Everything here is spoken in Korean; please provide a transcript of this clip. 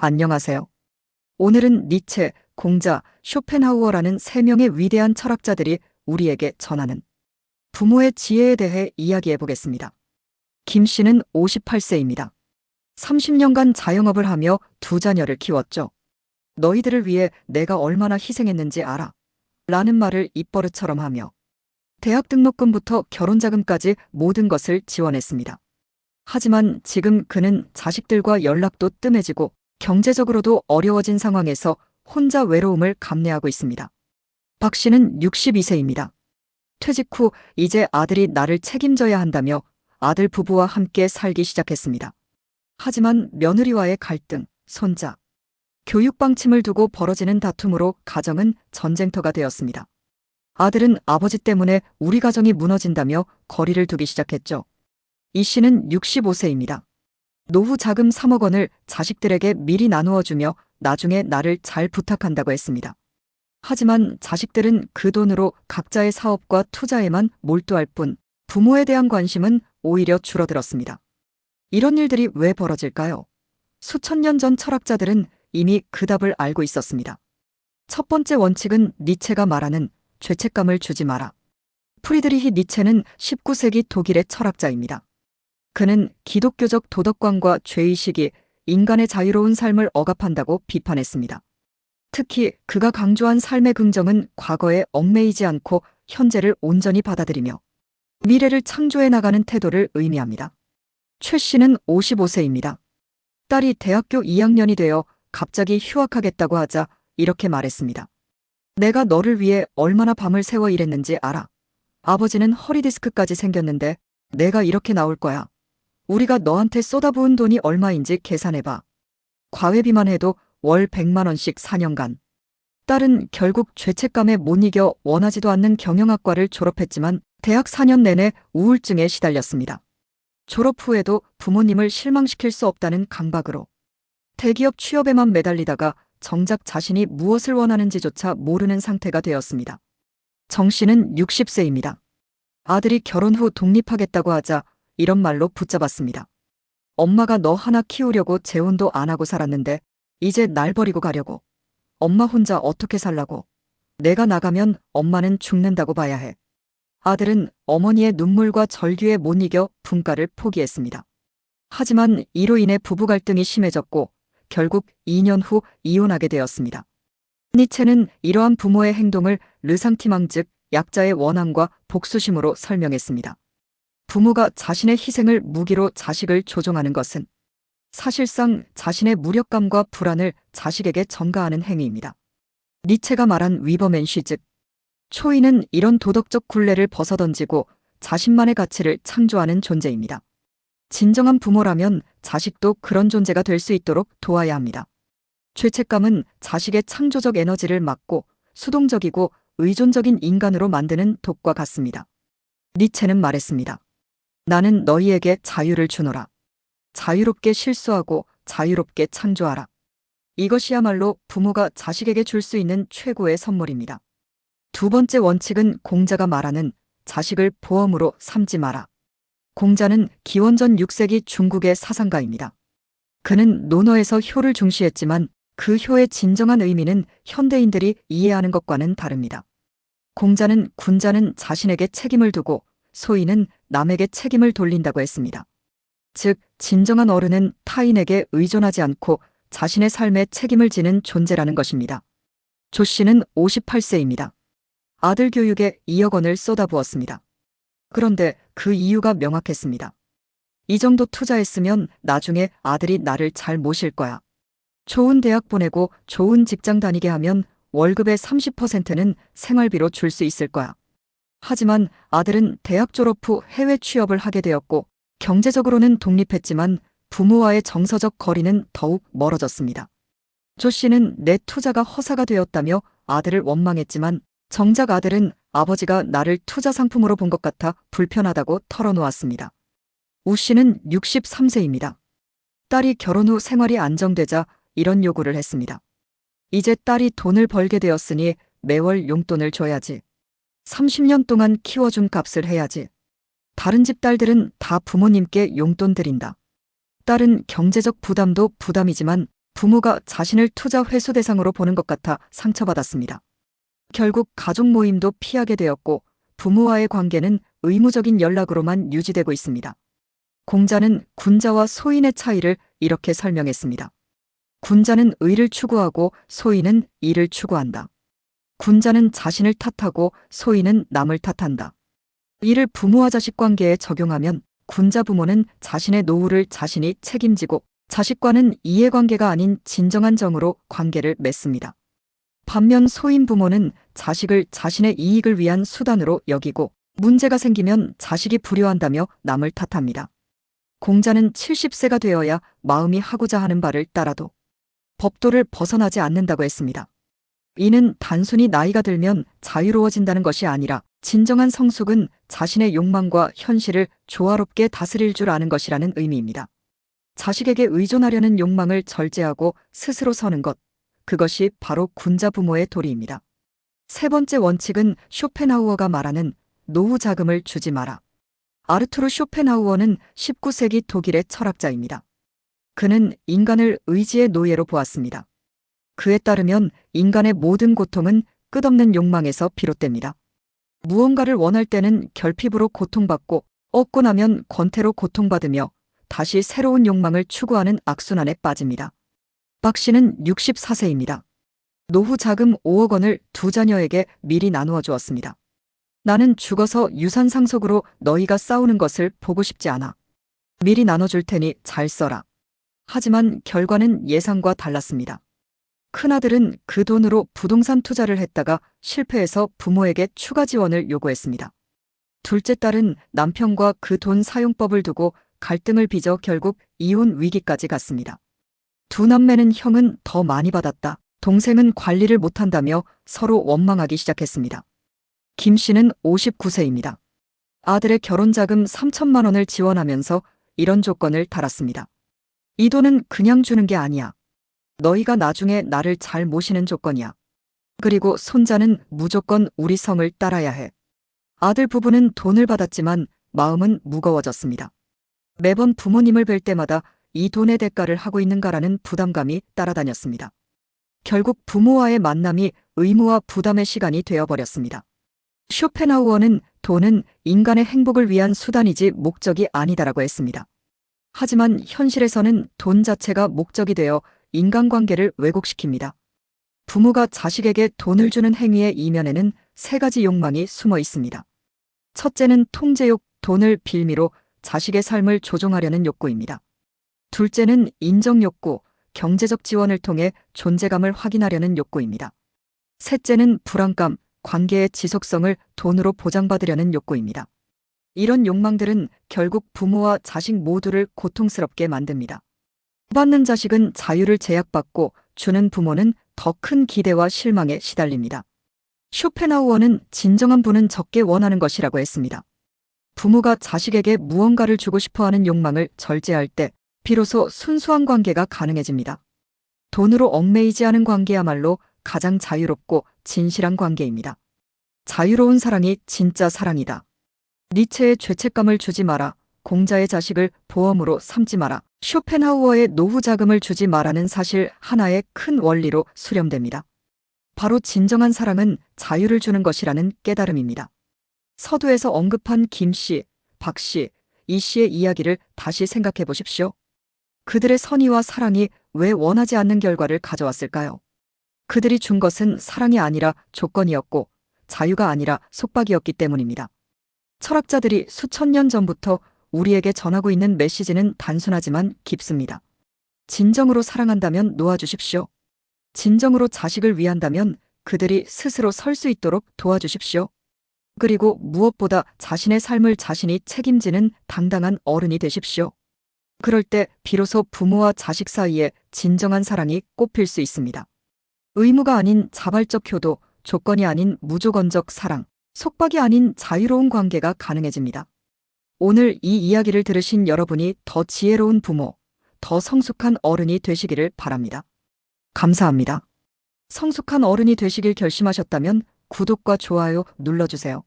안녕하세요. 오늘은 니체, 공자, 쇼펜하우어라는 세 명의 위대한 철학자들이 우리에게 전하는 부모의 지혜에 대해 이야기해 보겠습니다. 김 씨는 58세입니다. 30년간 자영업을 하며 두 자녀를 키웠죠. 너희들을 위해 내가 얼마나 희생했는지 알아. 라는 말을 입버릇처럼 하며 대학 등록금부터 결혼 자금까지 모든 것을 지원했습니다. 하지만 지금 그는 자식들과 연락도 뜸해지고 경제적으로도 어려워진 상황에서 혼자 외로움을 감내하고 있습니다. 박 씨는 62세입니다. 퇴직 후 이제 아들이 나를 책임져야 한다며 아들 부부와 함께 살기 시작했습니다. 하지만 며느리와의 갈등, 손자, 교육 방침을 두고 벌어지는 다툼으로 가정은 전쟁터가 되었습니다. 아들은 아버지 때문에 우리 가정이 무너진다며 거리를 두기 시작했죠. 이 씨는 65세입니다. 노후 자금 3억 원을 자식들에게 미리 나누어 주며 나중에 나를 잘 부탁한다고 했습니다. 하지만 자식들은 그 돈으로 각자의 사업과 투자에만 몰두할 뿐 부모에 대한 관심은 오히려 줄어들었습니다. 이런 일들이 왜 벌어질까요? 수천 년 전 철학자들은 이미 그 답을 알고 있었습니다. 첫 번째 원칙은 니체가 말하는 죄책감을 주지 마라. 프리드리히 니체는 19세기 독일의 철학자입니다. 그는 기독교적 도덕관과 죄의식이 인간의 자유로운 삶을 억압한다고 비판했습니다. 특히 그가 강조한 삶의 긍정은 과거에 얽매이지 않고 현재를 온전히 받아들이며 미래를 창조해 나가는 태도를 의미합니다. 최 씨는 55세입니다. 딸이 대학교 2학년이 되어 갑자기 휴학하겠다고 하자 이렇게 말했습니다. 내가 너를 위해 얼마나 밤을 새워 일했는지 알아. 아버지는 허리디스크까지 생겼는데 내가 이렇게 나올 거야. 우리가 너한테 쏟아부은 돈이 얼마인지 계산해봐. 과외비만 해도 월 100만 원씩 4년간. 딸은 결국 죄책감에 못 이겨 원하지도 않는 경영학과를 졸업했지만 대학 4년 내내 우울증에 시달렸습니다. 졸업 후에도 부모님을 실망시킬 수 없다는 강박으로 대기업 취업에만 매달리다가 정작 자신이 무엇을 원하는지조차 모르는 상태가 되었습니다. 정 씨는 60세입니다. 아들이 결혼 후 독립하겠다고 하자 이런 말로 붙잡았습니다. 엄마가 너 하나 키우려고 재혼도 안 하고 살았는데 이제 날 버리고 가려고. 엄마 혼자 어떻게 살라고. 내가 나가면 엄마는 죽는다고 봐야 해. 아들은 어머니의 눈물과 절규에 못 이겨 분가를 포기했습니다. 하지만 이로 인해 부부 갈등이 심해졌고 결국 2년 후 이혼하게 되었습니다. 니체는 이러한 부모의 행동을 르상티망 즉 약자의 원함과 복수심으로 설명했습니다. 부모가 자신의 희생을 무기로 자식을 조종하는 것은 사실상 자신의 무력감과 불안을 자식에게 전가하는 행위입니다. 니체가 말한 위버맨쉬 즉 초인은 이런 도덕적 굴레를 벗어던지고 자신만의 가치를 창조하는 존재입니다. 진정한 부모라면 자식도 그런 존재가 될 수 있도록 도와야 합니다. 죄책감은 자식의 창조적 에너지를 막고 수동적이고 의존적인 인간으로 만드는 독과 같습니다. 니체는 말했습니다. 나는 너희에게 자유를 주노라. 자유롭게 실수하고 자유롭게 창조하라. 이것이야말로 부모가 자식에게 줄 수 있는 최고의 선물입니다. 두 번째 원칙은 공자가 말하는 자식을 보험으로 삼지 마라. 공자는 기원전 6세기 중국의 사상가입니다. 그는 논어에서 효를 중시했지만 그 효의 진정한 의미는 현대인들이 이해하는 것과는 다릅니다. 공자는 군자는 자신에게 책임을 두고 소인은 남에게 책임을 돌린다고 했습니다. 즉, 진정한 어른은 타인에게 의존하지 않고 자신의 삶에 책임을 지는 존재라는 것입니다. 조 씨는 58세입니다. 아들 교육에 2억 원을 쏟아부었습니다. 그런데 그 이유가 명확했습니다. 이 정도 투자했으면 나중에 아들이 나를 잘 모실 거야. 좋은 대학 보내고 좋은 직장 다니게 하면 월급의 30%는 생활비로 줄 수 있을 거야. 하지만 아들은 대학 졸업 후 해외 취업을 하게 되었고 경제적으로는 독립했지만 부모와의 정서적 거리는 더욱 멀어졌습니다. 조 씨는 내 투자가 허사가 되었다며 아들을 원망했지만 정작 아들은 아버지가 나를 투자 상품으로 본 것 같아 불편하다고 털어놓았습니다. 우 씨는 63세입니다. 딸이 결혼 후 생활이 안정되자 이런 요구를 했습니다. 이제 딸이 돈을 벌게 되었으니 매월 용돈을 줘야지. 30년 동안 키워준 값을 해야지. 다른 집 딸들은 다 부모님께 용돈 드린다. 딸은 경제적 부담도 부담이지만 부모가 자신을 투자 회수 대상으로 보는 것 같아 상처받았습니다. 결국 가족 모임도 피하게 되었고 부모와의 관계는 의무적인 연락으로만 유지되고 있습니다. 공자는 군자와 소인의 차이를 이렇게 설명했습니다. 군자는 의를 추구하고 소인은 일을 추구한다. 군자는 자신을 탓하고 소인은 남을 탓한다. 이를 부모와 자식 관계에 적용하면 군자 부모는 자신의 노후를 자신이 책임지고 자식과는 이해관계가 아닌 진정한 정으로 관계를 맺습니다. 반면 소인 부모는 자식을 자신의 이익을 위한 수단으로 여기고 문제가 생기면 자식이 불효한다며 남을 탓합니다. 공자는 70세가 되어야 마음이 하고자 하는 바를 따라도 법도를 벗어나지 않는다고 했습니다. 이는 단순히 나이가 들면 자유로워진다는 것이 아니라 진정한 성숙은 자신의 욕망과 현실을 조화롭게 다스릴 줄 아는 것이라는 의미입니다. 자식에게 의존하려는 욕망을 절제하고 스스로 서는 것, 그것이 바로 군자 부모의 도리입니다. 세 번째 원칙은 쇼펜하우어가 말하는 노후 자금을 주지 마라. 아르투르 쇼펜하우어는 19세기 독일의 철학자입니다. 그는 인간을 의지의 노예로 보았습니다. 그에 따르면 인간의 모든 고통은 끝없는 욕망에서 비롯됩니다. 무언가를 원할 때는 결핍으로 고통받고 얻고 나면 권태로 고통받으며 다시 새로운 욕망을 추구하는 악순환에 빠집니다. 박 씨는 64세입니다. 노후 자금 5억 원을 두 자녀에게 미리 나누어 주었습니다. 나는 죽어서 유산 상속으로 너희가 싸우는 것을 보고 싶지 않아. 미리 나눠줄 테니 잘 써라. 하지만 결과는 예상과 달랐습니다. 큰아들은 그 돈으로 부동산 투자를 했다가 실패해서 부모에게 추가 지원을 요구했습니다. 둘째 딸은 남편과 그 돈 사용법을 두고 갈등을 빚어 결국 이혼 위기까지 갔습니다. 두 남매는 형은 더 많이 받았다, 동생은 관리를 못한다며 서로 원망하기 시작했습니다. 김 씨는 59세입니다. 아들의 결혼자금 3천만 원을 지원하면서 이런 조건을 달았습니다. 이 돈은 그냥 주는 게 아니야. 너희가 나중에 나를 잘 모시는 조건이야. 그리고 손자는 무조건 우리 성을 따라야 해. 아들 부부는 돈을 받았지만 마음은 무거워졌습니다. 매번 부모님을 뵐 때마다 이 돈의 대가를 하고 있는가라는 부담감이 따라다녔습니다. 결국 부모와의 만남이 의무와 부담의 시간이 되어버렸습니다. 쇼펜하우어는 돈은 인간의 행복을 위한 수단이지 목적이 아니다라고 했습니다. 하지만 현실에서는 돈 자체가 목적이 되어 인간관계를 왜곡시킵니다. 부모가 자식에게 돈을 주는 행위의 이면에는 세 가지 욕망이 숨어 있습니다. 첫째는 통제욕, 돈을 빌미로 자식의 삶을 조종하려는 욕구입니다. 둘째는 인정욕구, 경제적 지원을 통해 존재감을 확인하려는 욕구입니다. 셋째는 불안감, 관계의 지속성을 돈으로 보장받으려는 욕구입니다. 이런 욕망들은 결국 부모와 자식 모두를 고통스럽게 만듭니다. 받는 자식은 자유를 제약받고 주는 부모는 더 큰 기대와 실망에 시달립니다. 쇼펜하우어는 진정한 부는 적게 원하는 것이라고 했습니다. 부모가 자식에게 무언가를 주고 싶어하는 욕망을 절제할 때 비로소 순수한 관계가 가능해집니다. 돈으로 얽매이지 않은 관계야말로 가장 자유롭고 진실한 관계입니다. 자유로운 사랑이 진짜 사랑이다. 니체의 죄책감을 주지 마라. 공자의 자식을 보험으로 삼지 마라. 쇼펜하우어의 노후 자금을 주지 마라는 사실 하나의 큰 원리로 수렴됩니다. 바로 진정한 사랑은 자유를 주는 것이라는 깨달음입니다. 서두에서 언급한 김 씨, 박 씨, 이 씨의 이야기를 다시 생각해 보십시오. 그들의 선의와 사랑이 왜 원하지 않는 결과를 가져왔을까요? 그들이 준 것은 사랑이 아니라 조건이었고 자유가 아니라 속박이었기 때문입니다. 철학자들이 수천 년 전부터 우리에게 전하고 있는 메시지는 단순하지만 깊습니다. 진정으로 사랑한다면 놓아주십시오. 진정으로 자식을 위한다면 그들이 스스로 설 수 있도록 도와주십시오. 그리고 무엇보다 자신의 삶을 자신이 책임지는 당당한 어른이 되십시오. 그럴 때 비로소 부모와 자식 사이에 진정한 사랑이 꽃필 수 있습니다. 의무가 아닌 자발적 효도, 조건이 아닌 무조건적 사랑, 속박이 아닌 자유로운 관계가 가능해집니다. 오늘 이 이야기를 들으신 여러분이 더 지혜로운 부모, 더 성숙한 어른이 되시기를 바랍니다. 감사합니다. 성숙한 어른이 되시길 결심하셨다면 구독과 좋아요 눌러주세요.